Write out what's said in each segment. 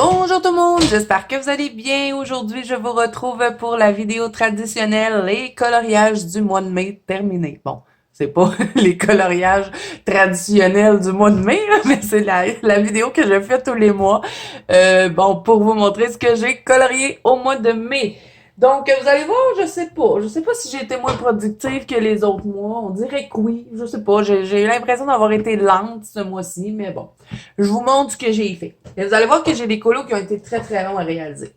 Bonjour tout le monde, j'espère que vous allez bien. Aujourd'hui, je vous retrouve pour la vidéo traditionnelle, les coloriages du mois de mai terminés. Bon, c'est pas les coloriages traditionnels du mois de mai, là, mais c'est la vidéo que je fais tous les mois. Bon, pour vous montrer ce que j'ai colorié au mois de mai. Donc, vous allez voir, je sais pas. Je sais pas si j'ai été moins productive que les autres mois. On dirait que oui. Je sais pas. J'ai eu l'impression d'avoir été lente ce mois-ci, mais bon. Je vous montre ce que j'ai fait. Et vous allez voir que j'ai des colos qui ont été très très longs à réaliser.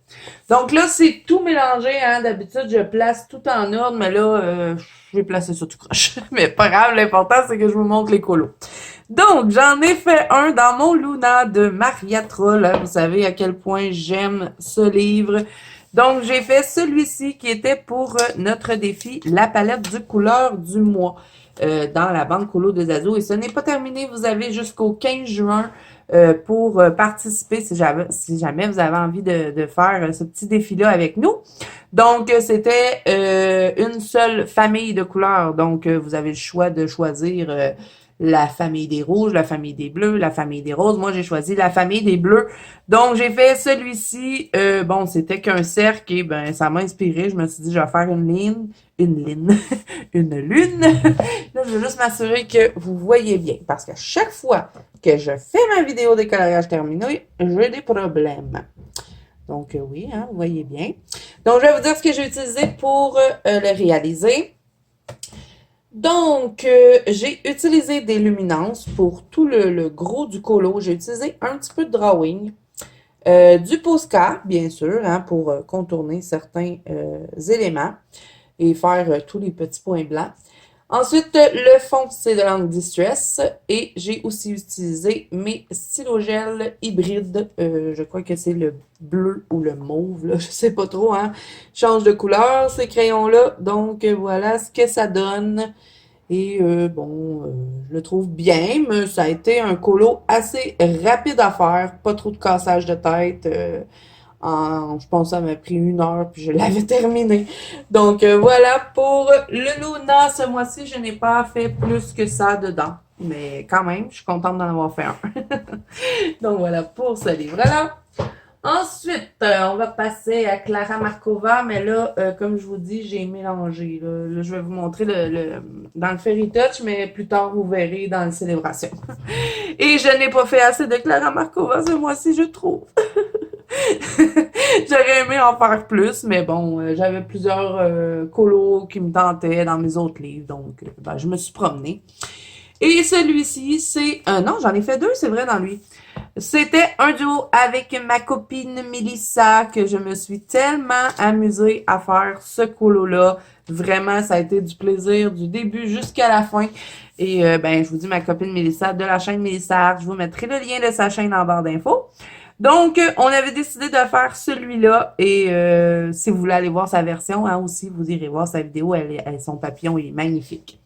Donc là, c'est tout mélangé, hein. D'habitude, je place tout en ordre, mais là, je vais placer ça tout croche. Mais pas grave, l'important, c'est que je vous montre les colos. Donc, j'en ai fait un dans mon Luna de Maria Troll. Vous savez à quel point j'aime ce livre. Donc, j'ai fait celui-ci qui était pour notre défi, la palette du couleur du mois dans la bande colo de Zazo. Et ce n'est pas terminé, vous avez jusqu'au 15 juin pour participer si jamais vous avez envie de faire ce petit défi-là avec nous. Donc, c'était une seule famille de couleurs. Donc, vous avez le choix de choisir la famille des rouges, la famille des bleus, la famille des roses. Moi, j'ai choisi la famille des bleus. Donc, j'ai fait celui-ci. Bon, c'était qu'un cercle et ben ça m'a inspiré. Je me suis dit, je vais faire une ligne, une lune. Là, je veux juste m'assurer que vous voyez bien. Parce que chaque fois que je fais ma vidéo des coloriages terminés, j'ai des problèmes. Donc, oui, hein, vous voyez bien. Donc, je vais vous dire ce que j'ai utilisé pour le réaliser. Donc, j'ai utilisé des luminances pour tout le gros du colo. J'ai utilisé un petit peu de drawing, du Posca, bien sûr, hein, pour contourner certains éléments et faire tous les petits points blancs. Ensuite, le fond, c'est de l'encre Distress et j'ai aussi utilisé mes stylogels hybrides. Je crois que c'est le bleu ou le mauve, là, je sais pas trop, hein. Change de couleur, ces crayons-là. Donc, voilà ce que ça donne. Et bon, je le trouve bien, mais ça a été un colo assez rapide à faire. Pas trop de cassage de tête. Je pense que ça m'a pris 1 heure, puis je l'avais terminé. Donc, voilà pour le Luna. Ce mois-ci, je n'ai pas fait plus que ça dedans. Mais quand même, je suis contente d'en avoir fait un. Donc, voilà pour ce livre-là. Ensuite, on va passer à Clara Markova, mais là, comme je vous dis, j'ai mélangé. Là, je vais vous montrer dans le Fairy Touch, mais plus tard, vous verrez dans la célébration. Et je n'ai pas fait assez de Clara Markova ce mois-ci, je trouve. J'aurais aimé en faire plus, mais bon, j'avais plusieurs colos qui me tentaient dans mes autres livres, donc ben, je me suis promenée. Et celui-ci, c'est... non, j'en ai fait 2, c'est vrai, dans lui. C'était un duo avec ma copine Mélissa que je me suis tellement amusée à faire ce colo-là. Vraiment, ça a été du plaisir du début jusqu'à la fin. Et ben, je vous dis ma copine Mélissa de la chaîne Mélissa. Je vous mettrai le lien de sa chaîne en barre d'infos. Donc, on avait décidé de faire celui-là et si vous voulez aller voir sa version, hein, aussi, vous irez voir sa vidéo, son papillon est magnifique.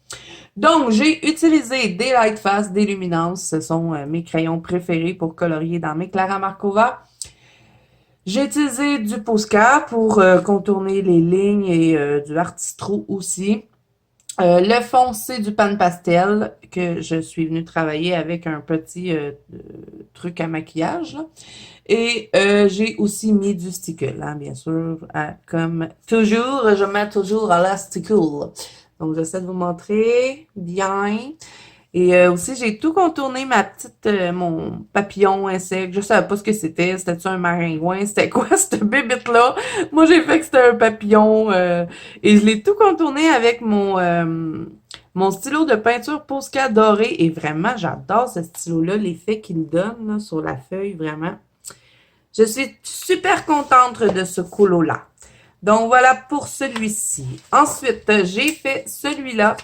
Donc, j'ai utilisé des Lightfast, des Luminances, ce sont mes crayons préférés pour colorier dans mes Clara Markova. J'ai utilisé du Posca pour contourner les lignes et du Artistro aussi. Le fond, c'est du pan pastel que je suis venue travailler avec un petit truc à maquillage. Là. Et j'ai aussi mis du stickle, hein, bien sûr. Comme toujours, je mets toujours à la stickle. Donc, j'essaie de vous montrer bien. Et aussi, j'ai tout contourné mon papillon insecte. Je savais pas ce que c'était. C'était-tu un maringouin? C'était quoi cette bébête-là? Moi, j'ai fait que c'était un papillon. Et je l'ai tout contourné avec mon stylo de peinture Posca doré. Et vraiment, j'adore ce stylo-là, l'effet qu'il donne là, sur la feuille, vraiment. Je suis super contente de ce colo-là. Donc, voilà pour celui-ci. Ensuite, j'ai fait celui-là.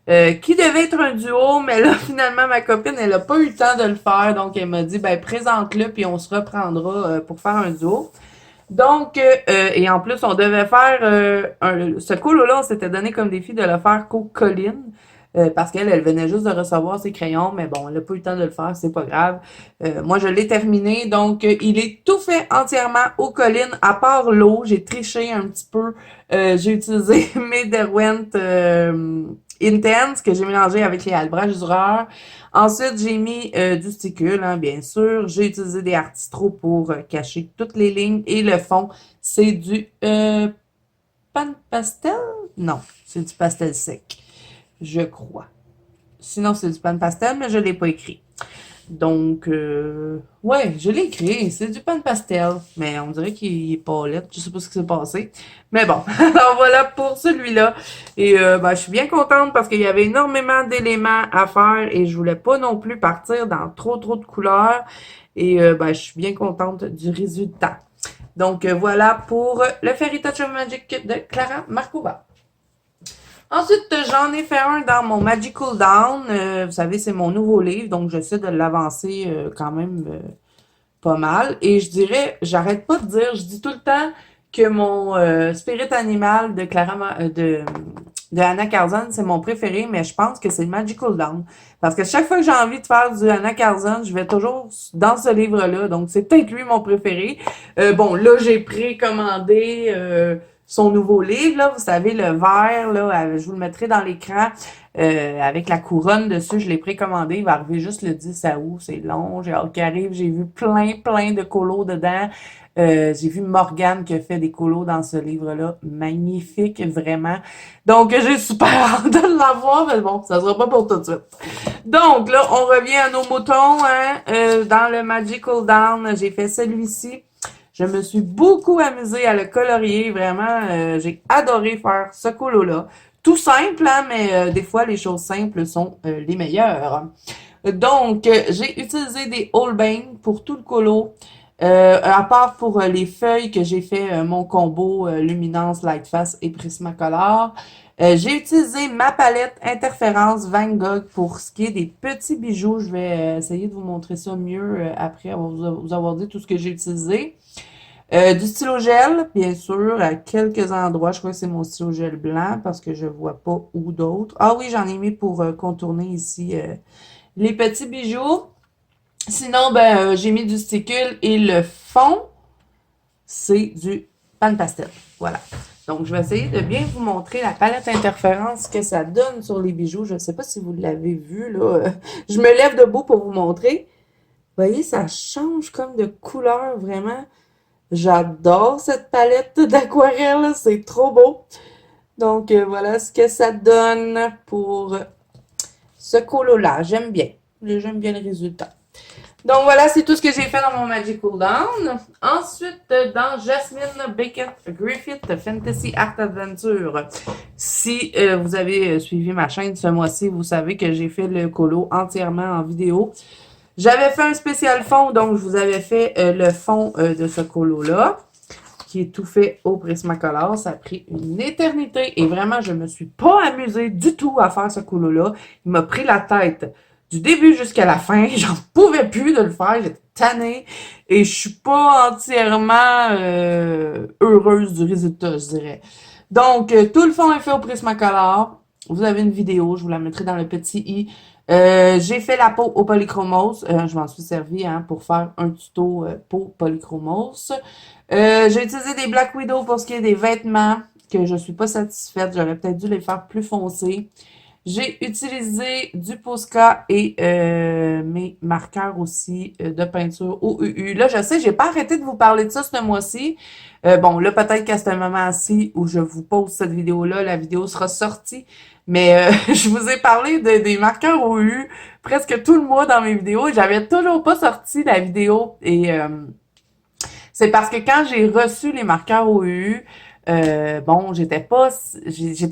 Qui devait être un duo, mais là, finalement, ma copine, elle a pas eu le temps de le faire, donc elle m'a dit, ben, présente-le, puis on se reprendra pour faire un duo. Donc, et en plus, on devait faire ce colo-là, on s'était donné comme défi de le faire qu'aux collines, parce qu'elle venait juste de recevoir ses crayons, mais bon, elle n'a pas eu le temps de le faire, c'est pas grave. Moi, je l'ai terminé, donc il est tout fait entièrement aux collines, à part l'eau. J'ai triché un petit peu. J'ai utilisé mes Derwent Intense que j'ai mélangé avec les Albrage Dureur. Ensuite, j'ai mis du sticule, hein, bien sûr. J'ai utilisé des artistros pour cacher toutes les lignes. Et le fond, c'est du pan pastel? Non, c'est du pastel sec, je crois. Sinon, c'est du pan pastel, mais je l'ai pas écrit. Donc, ouais, je l'ai écrit. C'est du pan pastel. Mais on dirait qu'il est pas laid. Je sais pas ce qui s'est passé. Mais bon, alors voilà pour celui-là. Et ben, je suis bien contente parce qu'il y avait énormément d'éléments à faire et je voulais pas non plus partir dans trop de couleurs. Et ben, je suis bien contente du résultat. Donc, voilà pour le Fairy Touch of Magic de Clara Markova. Ensuite, j'en ai fait un dans mon Magical Down. Vous savez, c'est mon nouveau livre, donc j'essaie de l'avancer quand même pas mal. Et je dirais, j'arrête pas de dire, je dis tout le temps que mon Spirit Animal de de Anna Carzon, c'est mon préféré, mais je pense que c'est le Magical Down. Parce que chaque fois que j'ai envie de faire du Anna Carzon, je vais toujours dans ce livre-là. Donc, c'est peut-être lui mon préféré. Bon, là, j'ai précommandé son nouveau livre, là, vous savez, le vert, là, je vous le mettrai dans l'écran, avec la couronne dessus, je l'ai précommandé, il va arriver juste le 10 août, c'est long, j'ai hâte qu'il arrive, j'ai vu plein de colos dedans, j'ai vu Morgane qui a fait des colos dans ce livre-là, magnifique, vraiment, donc j'ai super hâte de l'avoir, mais bon, ça sera pas pour tout de suite. Donc, là, on revient à nos moutons, hein, dans le Magical Down, j'ai fait celui-ci. Je me suis beaucoup amusée à le colorier, vraiment, j'ai adoré faire ce colo-là. Tout simple, hein, mais des fois, les choses simples sont les meilleures. Donc, j'ai utilisé des Holbein pour tout le colo, à part pour les feuilles que j'ai fait mon combo Luminance, Lightface et Prismacolor. J'ai utilisé ma palette Interférence Van Gogh pour ce qui est des petits bijoux. Je vais essayer de vous montrer ça mieux après vous avoir dit tout ce que j'ai utilisé. Du stylo gel, bien sûr, à quelques endroits. Je crois que c'est mon stylo gel blanc parce que je vois pas où d'autres. Ah oui, j'en ai mis pour contourner ici les petits bijoux. Sinon, ben, j'ai mis du sticule et le fond, c'est du pan pastel. Voilà. Donc, je vais essayer de bien vous montrer la palette interférence que ça donne sur les bijoux. Je ne sais pas si vous l'avez vu, là. Je me lève debout pour vous montrer. Vous voyez, ça change comme de couleur, vraiment. J'adore cette palette d'aquarelle, c'est trop beau. Donc, voilà ce que ça donne pour ce colo-là. J'aime bien. J'aime bien le résultat. Donc, voilà, c'est tout ce que j'ai fait dans mon Magical Down. Ensuite, dans Jasmine Beckett Griffith Fantasy Art Adventure. Si vous avez suivi ma chaîne ce mois-ci, vous savez que j'ai fait le colo entièrement en vidéo. J'avais fait un spécial fond, donc je vous avais fait le fond de ce colo-là, qui est tout fait au Prismacolor. Ça a pris une éternité et vraiment, je me suis pas amusée du tout à faire ce colo-là. Il m'a pris la tête du début jusqu'à la fin. J'en pouvais plus de le faire, j'étais tannée et je suis pas entièrement heureuse du résultat, je dirais. Donc, tout le fond est fait au Prismacolor. Vous avez une vidéo, je vous la mettrai dans le petit i. J'ai fait la peau au polychromos. Je m'en suis servi hein, pour faire un tuto peau polychromos. J'ai utilisé des Black Widow pour ce qui est des vêtements que je suis pas satisfaite. J'aurais peut-être dû les faire plus foncés. J'ai utilisé du Posca et mes marqueurs aussi de peinture OUU. Là, je sais, j'ai pas arrêté de vous parler de ça ce mois-ci. Bon, là, peut-être qu'à ce moment-ci où je vous pose cette vidéo-là, la vidéo sera sortie. Mais je vous ai parlé des marqueurs OUU presque tout le mois dans mes vidéos. J'avais toujours pas sorti la vidéo. Et c'est parce que quand j'ai reçu les marqueurs OUU, bon, j'étais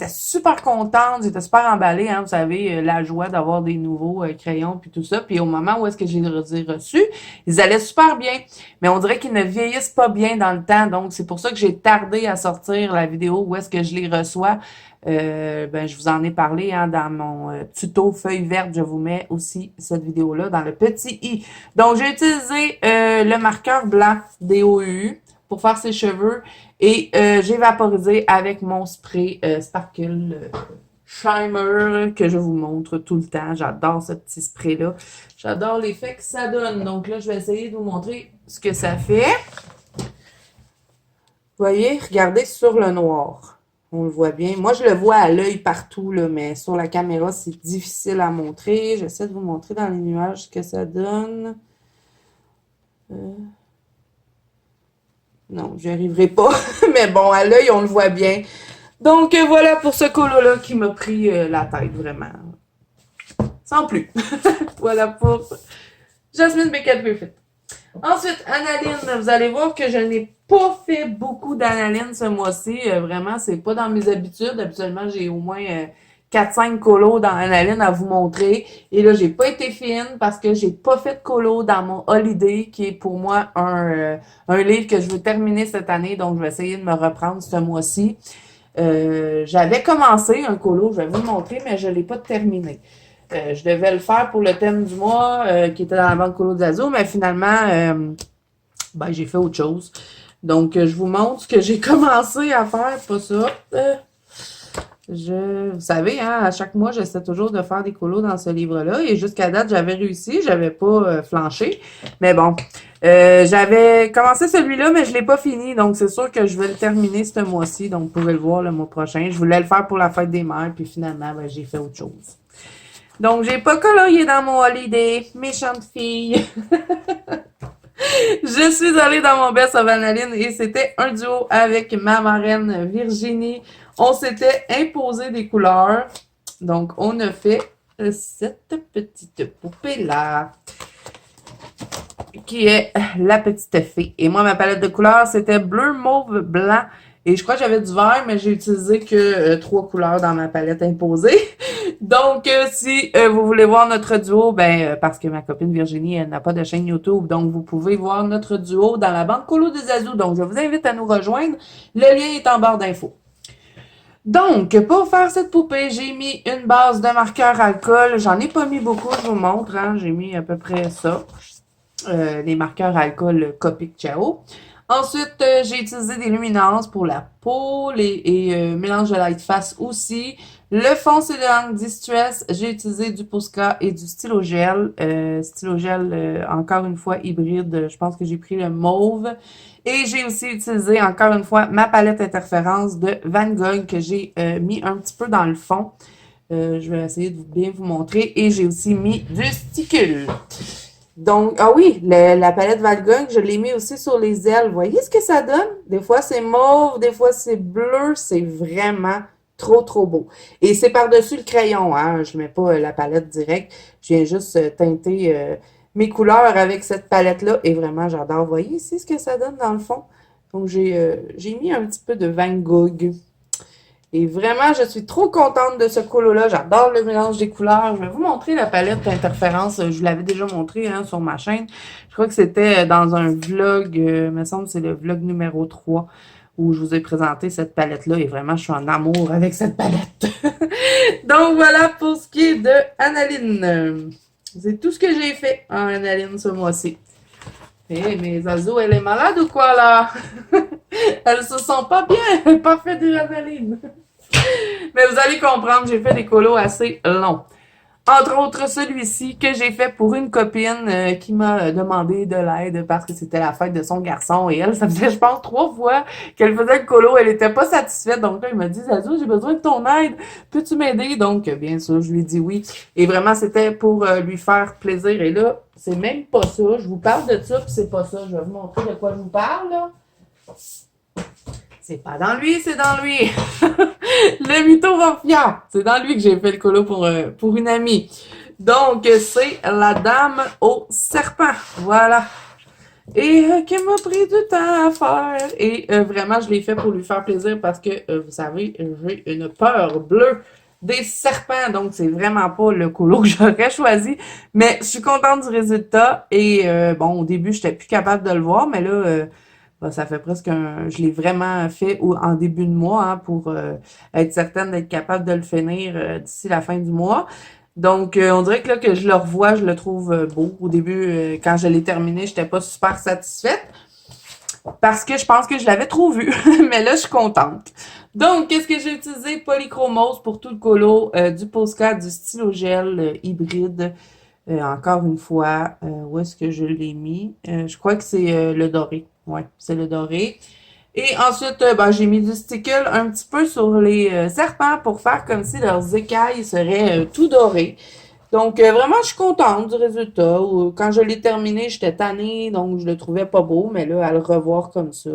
super contente, j'étais super emballée, hein, vous savez, la joie d'avoir des nouveaux crayons puis tout ça. Puis au moment où est-ce que j'ai reçu, ils allaient super bien, mais on dirait qu'ils ne vieillissent pas bien dans le temps. Donc c'est pour ça que j'ai tardé à sortir la vidéo où est-ce que je les reçois. Ben, je vous en ai parlé hein, dans mon tuto feuille verte. Je vous mets aussi cette vidéo-là dans le petit i. Donc, j'ai utilisé le marqueur blanc des OU pour faire ses cheveux et j'ai vaporisé avec mon spray Sparkle Shimer que je vous montre tout le temps. J'adore ce petit spray-là. J'adore l'effet que ça donne. Donc là, je vais essayer de vous montrer ce que ça fait. Vous voyez, regardez sur le noir. On le voit bien. Moi, je le vois à l'œil partout, là, mais sur la caméra, c'est difficile à montrer. J'essaie de vous montrer dans les nuages ce que ça donne. Non, j'y arriverai pas. Mais bon, à l'œil, on le voit bien. Donc, voilà pour ce colo-là qui m'a pris la tête, vraiment. Sans plus. Voilà pour Jasmine Beckett Perfect. Ensuite, Analine, vous allez voir que je n'ai pas fait beaucoup d'analyne ce mois-ci. Vraiment, c'est pas dans mes habitudes. Habituellement, j'ai au moins 4-5 colos dans Analine à vous montrer. Et là, j'ai pas été fine parce que j'ai pas fait de colo dans mon Holiday, qui est pour moi un livre que je veux terminer cette année. Donc, je vais essayer de me reprendre ce mois-ci. J'avais commencé un colo, je vais vous le montrer, mais je l'ai pas terminé. Je devais le faire pour le thème du mois qui était dans la banque colo d'Azo, mais finalement, ben, j'ai fait autre chose. Donc, je vous montre ce que j'ai commencé à faire, pas ça. Vous savez, hein, à chaque mois, j'essaie toujours de faire des colos dans ce livre-là. Et jusqu'à date, j'avais réussi. J'avais pas flanché. Mais bon, j'avais commencé celui-là, mais je l'ai pas fini. Donc, c'est sûr que je vais le terminer ce mois-ci. Donc, vous pouvez le voir le mois prochain. Je voulais le faire pour la fête des mères. Puis finalement, ben, j'ai fait autre chose. Donc, j'ai pas colorié dans mon holiday. Méchante fille. Je suis allée dans mon Best of Analine et c'était un duo avec ma marraine Virginie. On s'était imposé des couleurs. Donc, on a fait cette petite poupée-là, qui est la petite fée. Et moi, ma palette de couleurs, c'était bleu, mauve, blanc. Et je crois que j'avais du vert, mais j'ai utilisé que 3 couleurs dans ma palette imposée. Donc, si vous voulez voir notre duo, ben parce que ma copine Virginie, elle n'a pas de chaîne YouTube, donc vous pouvez voir notre duo dans la bande colo des Azous. Donc, je vous invite à nous rejoindre. Le lien est en barre d'infos. Donc, pour faire cette poupée, j'ai mis une base de marqueur alcool. J'en ai pas mis beaucoup, je vous montre. Hein. J'ai mis à peu près ça. Les marqueurs alcool Copic Ciao. Ensuite, j'ai utilisé des luminances pour la peau et mélange de light face aussi. Le fond, c'est de l'encre Distress. J'ai utilisé du Posca et du stylo gel. Stylo gel, encore une fois, hybride. Je pense que j'ai pris le mauve. Et j'ai aussi utilisé, encore une fois, ma palette interférence de Van Gogh que j'ai mis un petit peu dans le fond. Je vais essayer de bien vous montrer. Et j'ai aussi mis du Sticule. Donc, ah oui, la palette Van Gogh, je l'ai mis aussi sur les ailes. Vous voyez ce que ça donne? Des fois, c'est mauve, des fois, c'est bleu. C'est vraiment trop, trop beau. Et c'est par-dessus le crayon, hein. Je mets pas la palette directe. Je viens juste teinter mes couleurs avec cette palette-là. Et vraiment, j'adore. Vous voyez ici ce que ça donne dans le fond? Donc, j'ai mis un petit peu de Van Gogh. Et vraiment, je suis trop contente de ce colo-là. J'adore le mélange des couleurs. Je vais vous montrer la palette d'interférence. Je vous l'avais déjà montré hein, sur ma chaîne. Je crois que c'était dans un vlog, il me semble que c'est le vlog numéro 3 où je vous ai présenté cette palette-là. Et vraiment, je suis en amour avec cette palette. Donc voilà pour ce qui est de Analine. C'est tout ce que j'ai fait en Analine ce mois-ci. Hé, mais Zazo, elle est malade ou quoi là? Elle se sent pas bien, elle n'a pas fait de l'analyse. Mais vous allez comprendre, j'ai fait des colos assez longs. Entre autres, celui-ci que j'ai fait pour une copine qui m'a demandé de l'aide parce que c'était la fête de son garçon. Et elle, ça faisait, je pense, 3 fois qu'elle faisait le colo. Elle était pas satisfaite. Donc là, il m'a dit, Zazo, j'ai besoin de ton aide. Peux-tu m'aider? Donc, bien sûr, je lui ai dit oui. Et vraiment, c'était pour lui faire plaisir. Et là, c'est même pas ça. Je vous parle de ça, puis c'est pas ça. Je vais vous montrer de quoi je vous parle, là. C'est pas dans lui, c'est dans lui. Le mytho mafia. C'est dans lui que j'ai fait le colo pour une amie. Donc, c'est la dame au serpent. Voilà. Et qui m'a pris du temps à faire. Et vraiment, je l'ai fait pour lui faire plaisir parce que, vous savez, j'ai une peur bleue des serpents. Donc, c'est vraiment pas le colo que j'aurais choisi. Mais je suis contente du résultat. Et bon, au début, j'étais plus capable de le voir. Mais là, ben, ça fait presque je l'ai vraiment fait en début de mois hein, pour être certaine d'être capable de le finir d'ici la fin du mois. Donc, on dirait que là que je le revois, je le trouve beau. Au début, quand je l'ai terminé, j'étais pas super satisfaite parce que je pense que je l'avais trop vu. Mais là, je suis contente. Donc, qu'est-ce que j'ai utilisé? Polychromose pour tout le colo, du Posca, du stylo gel hybride. Encore une fois, où est-ce que je l'ai mis? Je crois que c'est le doré. Ouais, c'est le doré. Et ensuite, ben, j'ai mis du stickle un petit peu sur les serpents pour faire comme si leurs écailles seraient tout dorées. Donc, vraiment, je suis contente du résultat. Quand je l'ai terminé, j'étais tannée, donc je le trouvais pas beau, mais là, à le revoir comme ça,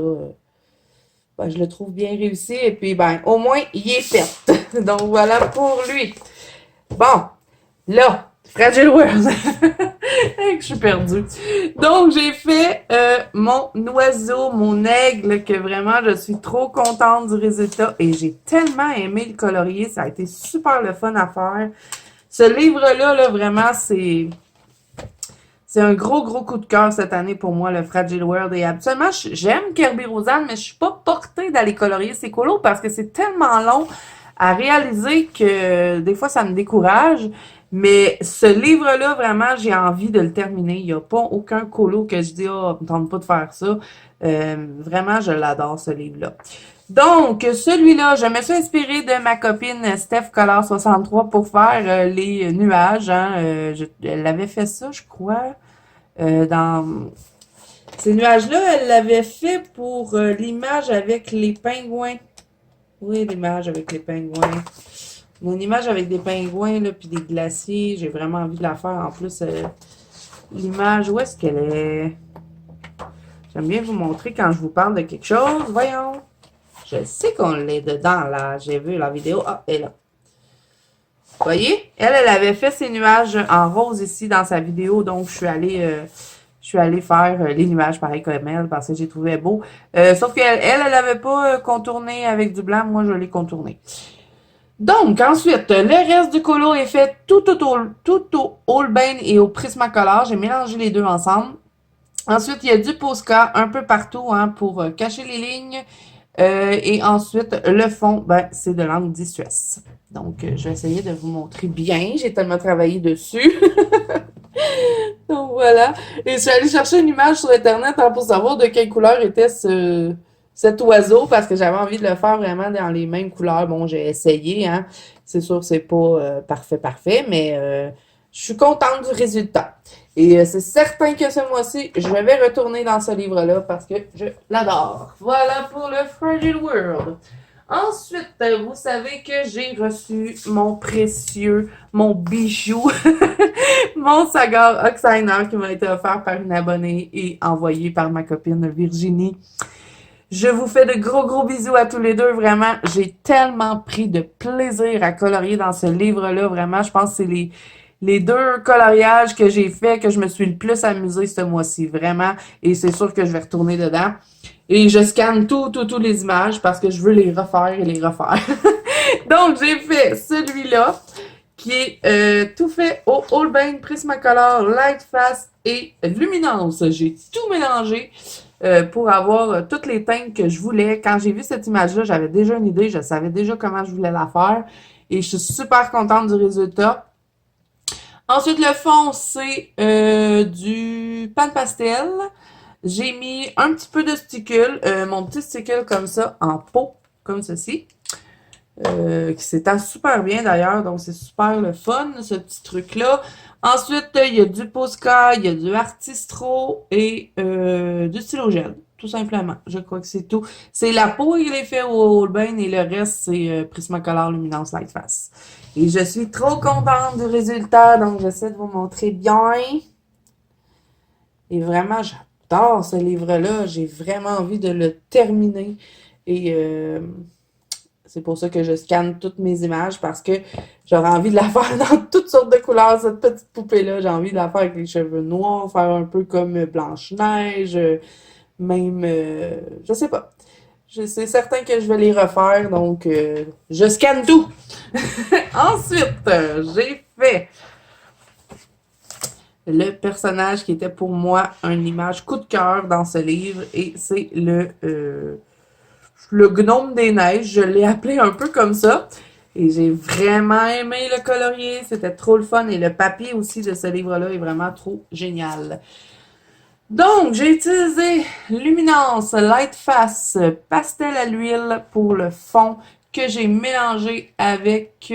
ben, je le trouve bien réussi. Et puis, ben, au moins, il est fait. Donc, voilà pour lui. Bon, là, Fragile World. Je suis perdue. Donc, j'ai fait mon oiseau, mon aigle, que vraiment, je suis trop contente du résultat. Et j'ai tellement aimé le colorier. Ça a été super le fun à faire. Ce livre-là, là, vraiment, c'est un gros, gros coup de cœur cette année pour moi, le Fragile World. Et absolument, j'aime Kirby Rosanne, mais je suis pas portée d'aller colorier ces colos parce que c'est tellement long à réaliser que des fois, ça me décourage. Mais ce livre-là, vraiment, j'ai envie de le terminer. Il n'y a pas aucun colo que je dis, oh, me tente pas de faire ça. Vraiment, je l'adore, ce livre-là. Donc, celui-là, je me suis inspirée de ma copine Steph Collard 63 pour faire les nuages. Hein. Elle avait fait ça, je crois, dans ces nuages-là. Elle l'avait fait pour l'image avec les pingouins. Oui, l'image avec les pingouins. Une image avec des pingouins, là, puis des glaciers. J'ai vraiment envie de la faire. En plus, l'image, où est-ce qu'elle est? J'aime bien vous montrer quand je vous parle de quelque chose. Voyons. Je sais qu'on l'est dedans, là. J'ai vu la vidéo. Ah, elle est là. Vous voyez? Elle avait fait ses nuages en rose ici dans sa vidéo. Donc, je suis allée faire les nuages pareil comme elle parce que j'ai trouvé beau. Sauf qu'elle, elle n'avait pas contourné avec du blanc. Moi, je l'ai contourné. Donc, ensuite, le reste du colo est fait tout au Holbein et au Prismacolor. J'ai mélangé les deux ensemble. Ensuite, il y a du Posca un peu partout hein, pour cacher les lignes. Et ensuite, le fond, ben, c'est de l'encre Distress. Donc, je vais essayer de vous montrer bien. J'ai tellement travaillé dessus. Donc, voilà. Et je suis allée chercher une image sur Internet hein, pour savoir de quelle couleur était cet oiseau parce que j'avais envie de le faire vraiment dans les mêmes couleurs. Bon, j'ai essayé. Hein. C'est sûr que c'est pas parfait, mais je suis contente du résultat. Et c'est certain que ce mois-ci, je vais retourner dans ce livre-là parce que je l'adore. Voilà pour le Fragile World. Ensuite, vous savez que j'ai reçu mon précieux, mon bijou, mon Sagar Oxiner qui m'a été offert par une abonnée et envoyé par ma copine Virginie. Je vous fais de gros, gros bisous à tous les deux. Vraiment, j'ai tellement pris de plaisir à colorier dans ce livre-là. Vraiment, je pense que c'est les deux coloriages que j'ai fait que je me suis le plus amusée ce mois-ci. Vraiment. Et c'est sûr que je vais retourner dedans. Et je scanne toutes les images parce que je veux les refaire et les refaire. Donc, j'ai fait celui-là qui est tout fait au Holbein Prismacolor, Lightfast et Luminance. J'ai tout mélangé pour avoir toutes les teintes que je voulais. Quand j'ai vu cette image-là, j'avais déjà une idée, je savais déjà comment je voulais la faire et je suis super contente du résultat. Ensuite, le fond, c'est du pan pastel. J'ai mis un petit peu de stickle, mon petit stickle comme ça, en pot, comme ceci. Qui s'étend super bien d'ailleurs, donc c'est super le fun, ce petit truc-là. Ensuite, il y a du Posca, il y a du Artistro et du stylo gel, tout simplement. Je crois que c'est tout. C'est la peau, il est fait au Holbein et le reste, c'est Prismacolor Luminance Lightfast. Et je suis trop contente du résultat, donc j'essaie de vous montrer bien. Et vraiment, j'adore ce livre-là. J'ai vraiment envie de le terminer. Et c'est pour ça que je scanne toutes mes images parce que j'aurais envie de la faire dans toutes sortes de couleurs, cette petite poupée-là. J'ai envie de la faire avec les cheveux noirs, faire un peu comme Blanche-Neige, même, je sais pas. C'est certain que je vais les refaire, donc je scanne tout. Ensuite, j'ai fait le personnage qui était pour moi une image coup de cœur dans ce livre et c'est le gnome des neiges. Je l'ai appelé un peu comme ça. Et j'ai vraiment aimé le colorier. C'était trop le fun. Et le papier aussi de ce livre-là est vraiment trop génial. Donc, j'ai utilisé Luminance Lightfast Pastel à l'huile pour le fond que j'ai mélangé avec...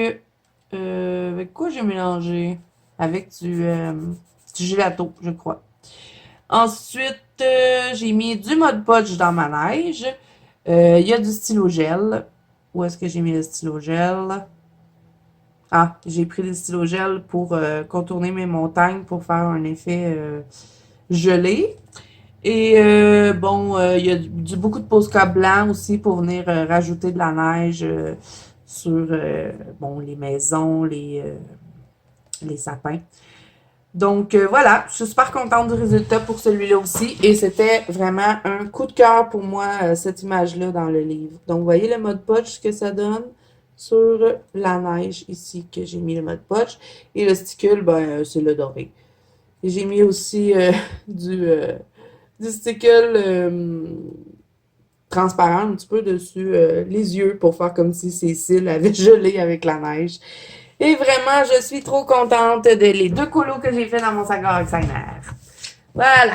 avec quoi j'ai mélangé? Avec du gelato, je crois. Ensuite, j'ai mis du Mod Podge dans ma neige. Il y a du stylo gel. Où est-ce que j'ai mis le stylo gel? Ah, j'ai pris des stylos gel pour contourner mes montagnes pour faire un effet gelé. Et bon, il y a beaucoup de Posca blanc aussi pour venir rajouter de la neige sur bon, les maisons, les sapins. Donc voilà, je suis super contente du résultat pour celui-là aussi. Et c'était vraiment un coup de cœur pour moi, cette image-là dans le livre. Donc vous voyez le mode potch que ça donne sur la neige ici que j'ai mis le mode potch. Et le stickle, ben, c'est le doré. Et j'ai mis aussi du, euh, du stickle transparent un petit peu dessus les yeux pour faire comme si ses cils avaient gelé avec la neige. Et vraiment, je suis trop contente les deux colos que j'ai fait dans mon sac Alzheimer. Voilà.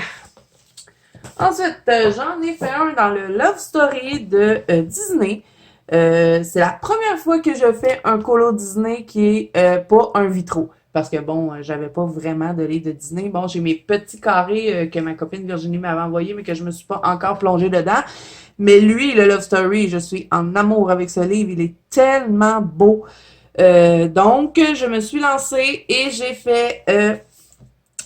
Ensuite, j'en ai fait un dans le Love Story de Disney. C'est la première fois que je fais un colo Disney qui est pas un vitro. Parce que bon, j'avais pas vraiment de livre de Disney. Bon, j'ai mes petits carrés que ma copine Virginie m'avait envoyés, mais que je me suis pas encore plongée dedans. Mais lui, le Love Story, je suis en amour avec ce livre. Il est tellement beau. Donc, je me suis lancée et j'ai fait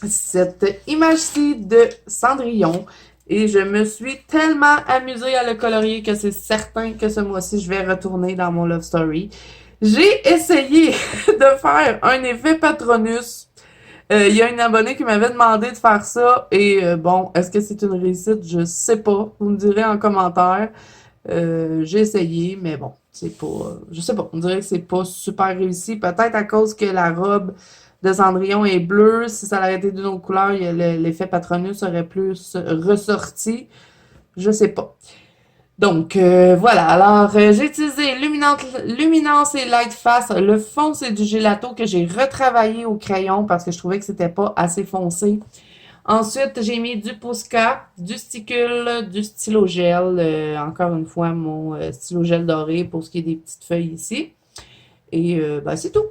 cette image-ci de Cendrillon. Et je me suis tellement amusée à le colorier que c'est certain que ce mois-ci, je vais retourner dans mon Love Story. J'ai essayé de faire un effet Patronus. Il y a une abonnée qui m'avait demandé de faire ça. Et bon, est-ce que c'est une réussite? Je sais pas. Vous me direz en commentaire. J'ai essayé, mais bon, c'est pas... je sais pas, on dirait que c'est pas super réussi. Peut-être à cause que la robe de Cendrillon est bleue. Si ça avait été d'une autre couleur, l'effet Patronus aurait plus ressorti. Je sais pas. Donc, voilà. Alors, j'ai utilisé Luminance et Light Face. Le fond, c'est du gelato que j'ai retravaillé au crayon parce que je trouvais que c'était pas assez foncé. Ensuite, j'ai mis du Posca, du stickle, du stylo gel. Encore une fois, mon stylo gel doré pour ce qui est des petites feuilles ici. Et ben, c'est tout.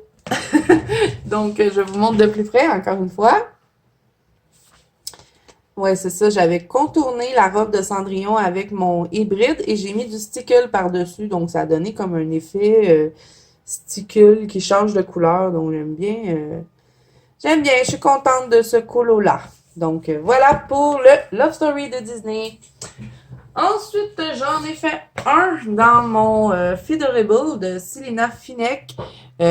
Donc, je vous montre de plus près, encore une fois. Ouais, c'est ça. J'avais contourné la robe de Cendrillon avec mon hybride et j'ai mis du stickle par-dessus. Donc, ça a donné comme un effet stickle qui change de couleur. Donc, j'aime bien. J'aime bien. Je suis contente de ce colo-là. Donc, voilà pour le Love Story de Disney. Ensuite, j'en ai fait un dans mon Feederable de Celina Finec.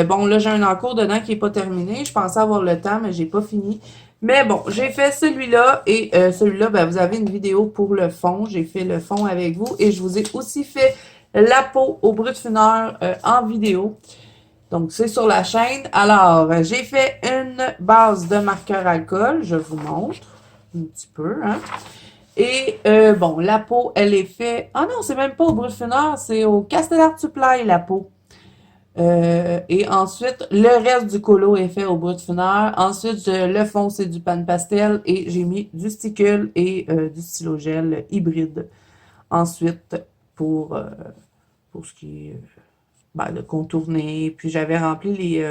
Bon, là, j'ai un encours dedans qui n'est pas terminé. Je pensais avoir le temps, mais j'ai pas fini. Mais bon, j'ai fait celui-là et celui-là, ben, vous avez une vidéo pour le fond. J'ai fait le fond avec vous et je vous ai aussi fait la peau au brut funeur en vidéo. Donc, c'est sur la chaîne. Alors, j'ai fait une base de marqueur alcool. Je vous montre un petit peu, hein. Et bon, la peau, elle est faite... Ah non, c'est même pas au brut funeur, c'est au Castellar Supply, la peau. Et ensuite, le reste du colo est fait au brut funeur. Ensuite, le fond, c'est du pan pastel et j'ai mis du stickle et du stylo gel hybride. Ensuite, pour ce qui est ben, de contourner. Puis j'avais rempli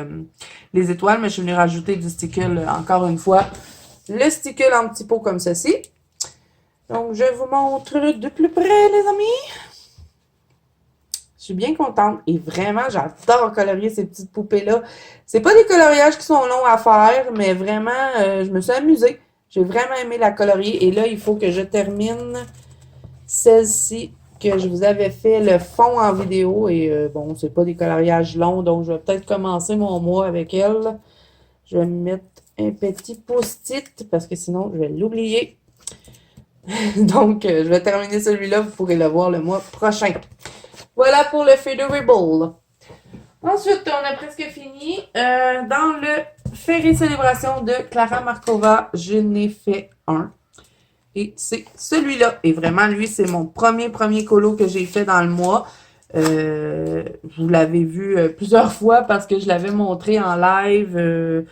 les étoiles, mais je suis venue rajouter du stickle encore une fois. Le stickle en petits pots comme ceci. Donc, je vous montre de plus près, les amis. Je suis bien contente et vraiment, j'adore colorier ces petites poupées-là. C'est pas des coloriages qui sont longs à faire, mais vraiment, je me suis amusée. J'ai vraiment aimé la colorier et là, il faut que je termine celle-ci que je vous avais fait le fond en vidéo et bon, c'est pas des coloriages longs, donc je vais peut-être commencer mon mois avec elle. Je vais me mettre un petit post-it parce que sinon, je vais l'oublier. Donc, je vais terminer celui-là. Vous pourrez le voir le mois prochain. Voilà pour le Feederable. Ensuite, on a presque fini. Dans le Ferry Célébration de Clara Markova, je n'ai fait un. Et c'est celui-là. Et vraiment, lui, c'est mon premier colo que j'ai fait dans le mois. Vous l'avez vu plusieurs fois parce que je l'avais montré en live.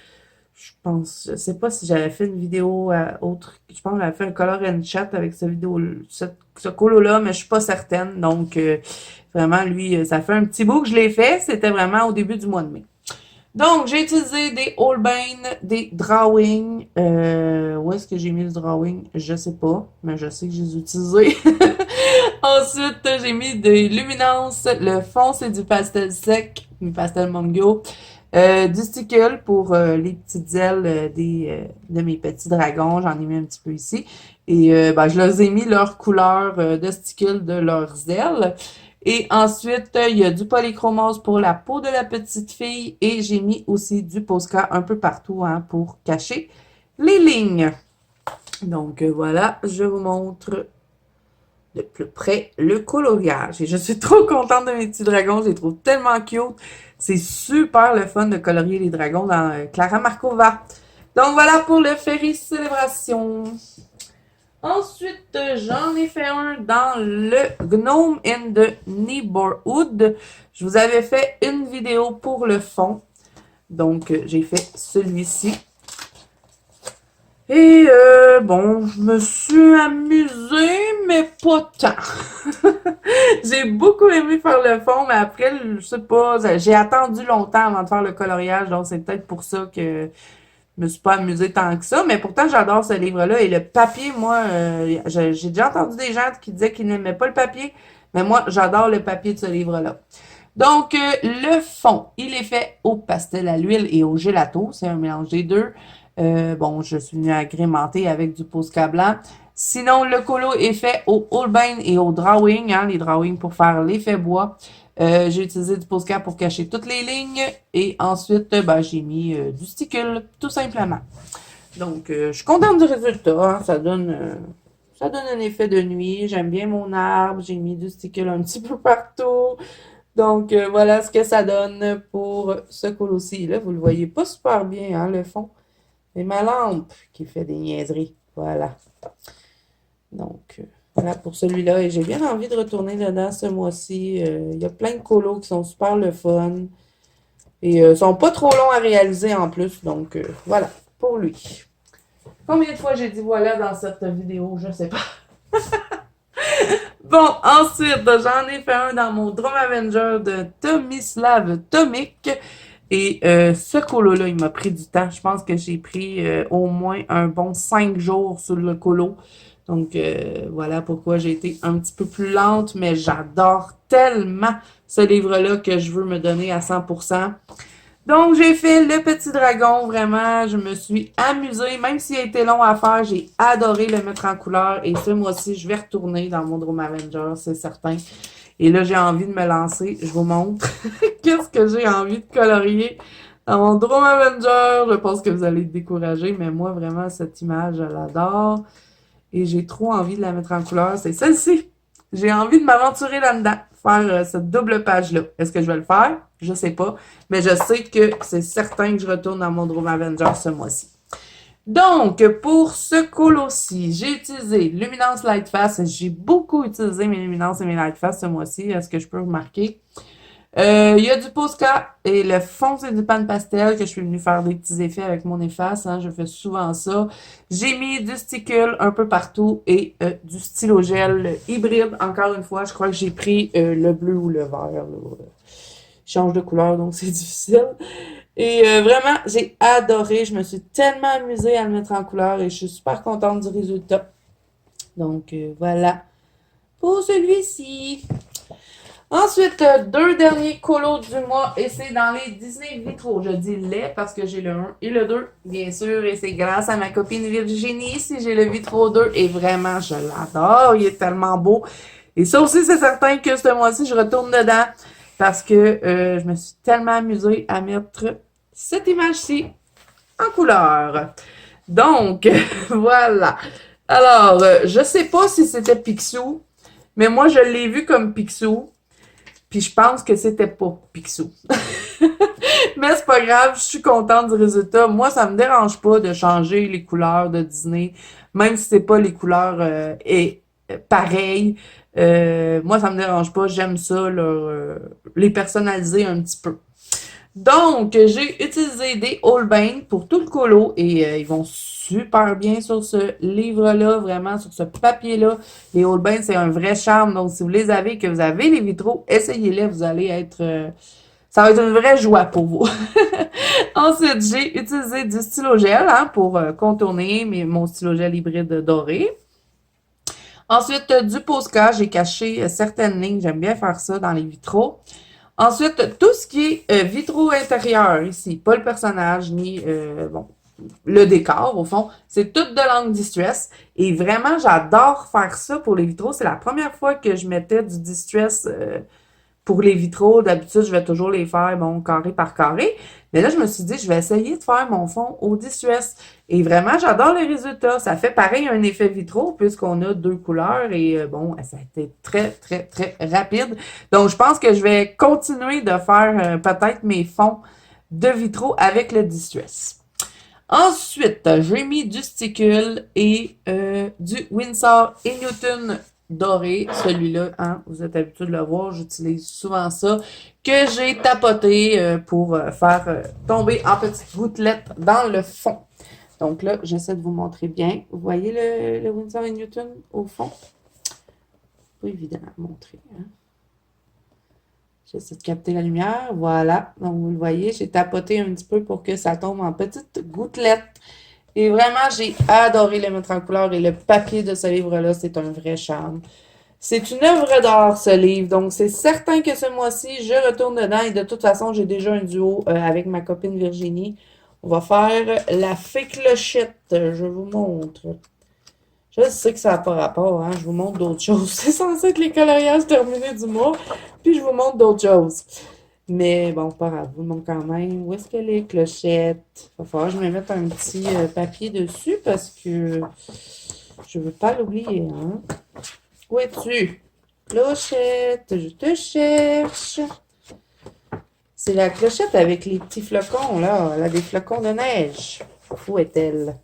Je sais pas si j'avais fait une vidéo autre. Je pense que j'avais fait un color and chat avec ce colo-là, mais je suis pas certaine. Donc, vraiment, lui, ça fait un petit bout que je l'ai fait. C'était vraiment au début du mois de mai. Donc, j'ai utilisé des Holbein, des drawing. Où est-ce que j'ai mis le drawing? Je sais pas, mais je sais que je les ai utilisés. Ensuite, j'ai mis des luminances. Le fond, c'est du pastel sec, du pastel mango. Du stickle pour les petites ailes de mes petits dragons. J'en ai mis un petit peu ici. Et ben, je leur ai mis leur couleur de stickle de leurs ailes. Et ensuite, il y a du polychromose pour la peau de la petite fille. Et j'ai mis aussi du Posca un peu partout hein, pour cacher les lignes. Donc voilà, je vous montre de plus près le coloriage. Et je suis trop contente de mes petits dragons. Je les trouve tellement cute. C'est super le fun de colorier les dragons dans Clara Markova. Donc voilà pour le Ferry Célébration. Ensuite, j'en ai fait un dans le Gnome in the Neighborhood. Je vous avais fait une vidéo pour le fond. Donc, j'ai fait celui-ci. Et bon, je me suis amusée, mais pas tant. J'ai beaucoup aimé faire le fond, mais après, je sais pas, j'ai attendu longtemps avant de faire le coloriage, donc c'est peut-être pour ça que je me suis pas amusée tant que ça. Mais pourtant, j'adore ce livre-là. Et le papier, moi, j'ai déjà entendu des gens qui disaient qu'ils n'aimaient pas le papier, mais moi, j'adore le papier de ce livre-là. Donc, le fond, il est fait au pastel à l'huile et au gelato. C'est un mélange des deux. Bon, je suis venue agrémenter avec du Posca blanc. Sinon, le colo est fait au Holbein et au drawing, hein, les drawings pour faire l'effet bois. J'ai utilisé du Posca pour cacher toutes les lignes. Et ensuite, ben, j'ai mis du stickle, tout simplement. Donc, je suis contente du résultat. Hein, ça donne un effet de nuit. J'aime bien mon arbre. J'ai mis du stickle un petit peu partout. Donc, voilà ce que ça donne pour ce colo-ci. Là, vous le voyez pas super bien, hein, le fond. C'est ma lampe qui fait des niaiseries. Voilà. Donc, voilà pour celui-là. Et j'ai bien envie de retourner dedans ce mois-ci. Il y a plein de colos qui sont super le fun. Et sont pas trop longs à réaliser en plus. Donc, voilà pour lui. Combien de fois j'ai dit voilà dans cette vidéo? Je sais pas. Bon, ensuite, j'en ai fait un dans mon Drum Avenger de Tomislav Tomic. Et ce colo-là, il m'a pris du temps. Je pense que j'ai pris au moins un bon 5 jours sur le colo. Donc, voilà pourquoi j'ai été un petit peu plus lente. Mais j'adore tellement ce livre-là que je veux me donner à 100%. Donc, j'ai fait le petit dragon, vraiment, je me suis amusée, même s'il a été long à faire, j'ai adoré le mettre en couleur, et ce mois-ci, je vais retourner dans mon Drum Avenger, c'est certain. Et là, j'ai envie de me lancer, je vous montre qu'est-ce que j'ai envie de colorier dans mon Drum Avenger. Je pense que vous allez être découragés, mais moi, vraiment, cette image, je l'adore, et j'ai trop envie de la mettre en couleur, c'est celle-ci. J'ai envie de m'aventurer là-dedans, faire cette double page-là. Est-ce que je vais le faire? Je sais pas. Mais je sais que c'est certain que je retourne dans mon Drum Avenger ce mois-ci. Donc, pour ce colo-ci, j'ai utilisé Luminance Lightfast. J'ai beaucoup utilisé mes Luminance et mes Lightfast ce mois-ci, est-ce que je peux remarquer. Il y a du Posca et le fond, c'est du pan pastel que je suis venue faire des petits effets avec mon efface. Hein, je fais souvent ça. J'ai mis du stickle un peu partout et du stylo gel hybride. Encore une fois, je crois que j'ai pris le bleu ou le vert. Là. Il change de couleur, donc c'est difficile. Et vraiment, j'ai adoré. Je me suis tellement amusée à le mettre en couleur et je suis super contente du résultat. Donc voilà pour celui-ci. Ensuite, deux derniers colos du mois et c'est dans les Disney Vitro. Je dis les parce que j'ai le 1 et le 2, bien sûr, et c'est grâce à ma copine Virginie si j'ai le Vitro 2 et vraiment, je l'adore, il est tellement beau. Et ça aussi, c'est certain que ce mois-ci, je retourne dedans parce que je me suis tellement amusée à mettre cette image-ci en couleur. Donc, voilà. Alors, je sais pas si c'était Picsou, mais moi, je l'ai vu comme Picsou. Puis je pense que c'était pas Picsou. Mais c'est pas grave, je suis contente du résultat. Moi, ça me dérange pas de changer les couleurs de Disney, même si c'est pas les couleurs pareilles. Moi, ça me dérange pas, j'aime ça, les personnaliser un petit peu. Donc, j'ai utilisé des Holbein pour tout le colo et ils vont super bien sur ce livre-là, vraiment sur ce papier-là. Les Holbein, c'est un vrai charme. Donc, si vous les avez, que vous avez les vitraux, essayez-les, vous allez être Ça va être une vraie joie pour vous. Ensuite, j'ai utilisé du stylo gel hein, pour contourner mon stylo gel hybride doré. Ensuite, du Posca, j'ai caché certaines lignes. J'aime bien faire ça dans les vitraux. Ensuite, tout ce qui est vitraux intérieurs ici, pas le personnage ni bon le décor, au fond, c'est tout de langue distress. Et vraiment, j'adore faire ça pour les vitraux. C'est la première fois que je mettais du distress pour les vitraux. D'habitude, je vais toujours les faire, bon, carré par carré. Mais là, je me suis dit, je vais essayer de faire mon fond au distress. Et vraiment, j'adore les résultats. Ça fait pareil un effet vitraux puisqu'on a deux couleurs et bon, ça a été très, très, très rapide. Donc, je pense que je vais continuer de faire peut-être mes fonds de vitraux avec le distress. Ensuite, j'ai mis du Sticule et du Winsor & Newton doré. Celui-là, hein, vous êtes habitué de le voir, j'utilise souvent ça, que j'ai tapoté pour faire tomber en petites gouttelettes dans le fond. Donc là, j'essaie de vous montrer bien. Vous voyez le Winsor & Newton au fond? Pas évident à montrer. Hein? J'essaie de capter la lumière. Voilà. Donc, vous le voyez, j'ai tapoté un petit peu pour que ça tombe en petites gouttelettes. Et vraiment, j'ai adoré le mettre en couleur. Et le papier de ce livre-là, c'est un vrai charme. C'est une œuvre d'art, ce livre. Donc, c'est certain que ce mois-ci, je retourne dedans. Et de toute façon, j'ai déjà un duo avec ma copine Virginie. On va faire la fée clochette. Je vous montre. Je sais que ça n'a pas rapport, hein. Je vous montre d'autres choses. C'est censé être les coloriages terminés du mois. Puis je vous montre d'autres choses. Mais bon, pas grave, je vous montre quand même. Où est-ce que les clochettes? Il va falloir que je me mette un petit papier dessus parce que je veux pas l'oublier, hein. Où es-tu? Clochette, je te cherche. C'est la clochette avec les petits flocons, là. Elle a des flocons de neige. Où est-elle?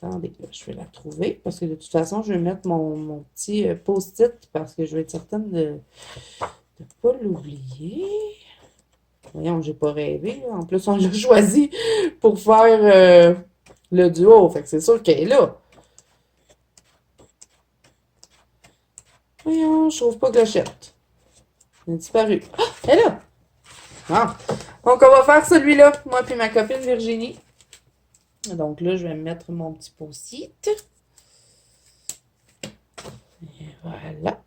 Attendez, là, je vais la trouver parce que de toute façon, je vais mettre mon petit post-it parce que je vais être certaine de ne pas l'oublier. Voyons, j'ai pas rêvé. Là. En plus, on l'a choisi pour faire le duo. Fait que c'est sûr qu'elle est là. Voyons, je trouve pas clochette. Elle a disparu. Ah, elle est là! Ah. Donc, on va faire celui-là, moi et ma copine Virginie. Donc là, je vais mettre mon petit post-it. Et voilà.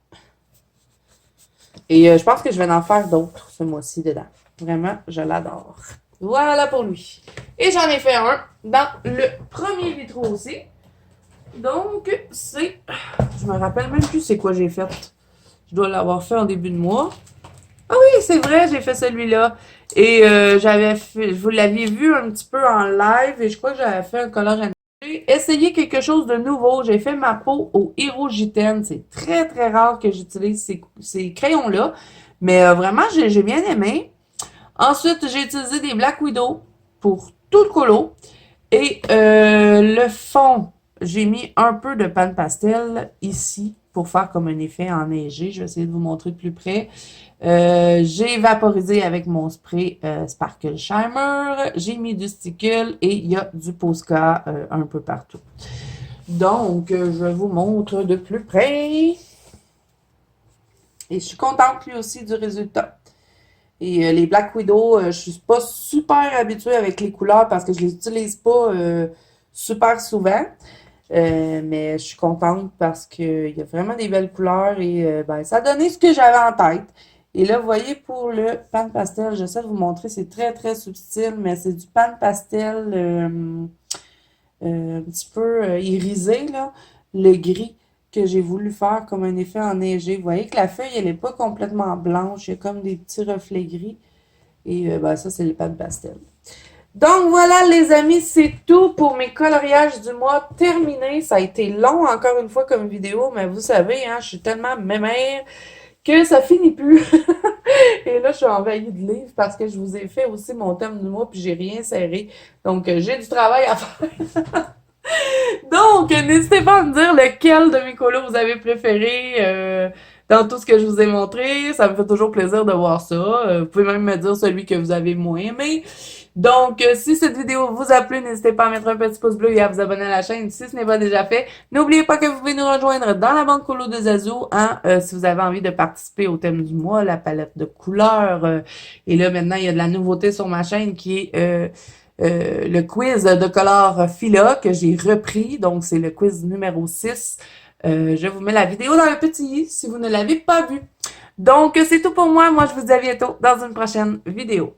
Et je pense que je vais en faire d'autres ce mois-ci dedans. Vraiment, je l'adore. Voilà pour lui. Et j'en ai fait un dans le premier vitraux aussi. Donc, c'est... Je me rappelle même plus c'est quoi j'ai fait. Je dois l'avoir fait en début de mois. Ah oui, c'est vrai, j'ai fait celui-là. Et j'avais fait, vous l'aviez vu un petit peu en live et je crois que j'avais fait un collage. J'ai essayé quelque chose de nouveau. J'ai fait ma peau au Hirogiten. C'est très, très rare que j'utilise ces crayons-là. Mais vraiment, j'ai bien aimé. Ensuite, j'ai utilisé des Black Widow pour tout le colo. Et le fond, j'ai mis un peu de pan pastel ici pour faire comme un effet enneigé. Je vais essayer de vous montrer de plus près. J'ai vaporisé avec mon spray Sparkle Shimmer. J'ai mis du Sticule et il y a du Posca un peu partout. Donc, je vous montre de plus près. Et je suis contente lui aussi du résultat. Et les Black Widow, je suis pas super habituée avec les couleurs parce que je les utilise pas super souvent. Mais je suis contente parce qu'il y a vraiment des belles couleurs et ben, ça a donné ce que j'avais en tête. Et là, vous voyez, pour le pan pastel, j'essaie de vous montrer, c'est très, très subtil, mais c'est du pan pastel un petit peu irisé, là, le gris que j'ai voulu faire comme un effet enneigé. Vous voyez que la feuille, elle n'est pas complètement blanche, il y a comme des petits reflets gris. Et ben, ça, c'est le pan pastel. Donc voilà les amis, c'est tout pour mes coloriages du mois terminés. Ça a été long encore une fois comme vidéo, mais vous savez, hein, je suis tellement mémère que ça finit plus. Et là, je suis envahie de livres parce que je vous ai fait aussi mon thème du mois puis j'ai rien serré. Donc j'ai du travail à faire. Donc, n'hésitez pas à me dire lequel de mes colos vous avez préféré dans tout ce que je vous ai montré. Ça me fait toujours plaisir de voir ça. Vous pouvez même me dire celui que vous avez moins aimé. Donc, si cette vidéo vous a plu, n'hésitez pas à mettre un petit pouce bleu et à vous abonner à la chaîne si ce n'est pas déjà fait. N'oubliez pas que vous pouvez nous rejoindre dans la banque colo de Zazu, hein, si vous avez envie de participer au thème du mois, la palette de couleurs. Et là, maintenant, il y a de la nouveauté sur ma chaîne qui est le quiz de Color Fila que j'ai repris. Donc, c'est le quiz numéro 6. Je vous mets la vidéo dans le petit i si vous ne l'avez pas vu. Donc, c'est tout pour moi. Moi, je vous dis à bientôt dans une prochaine vidéo.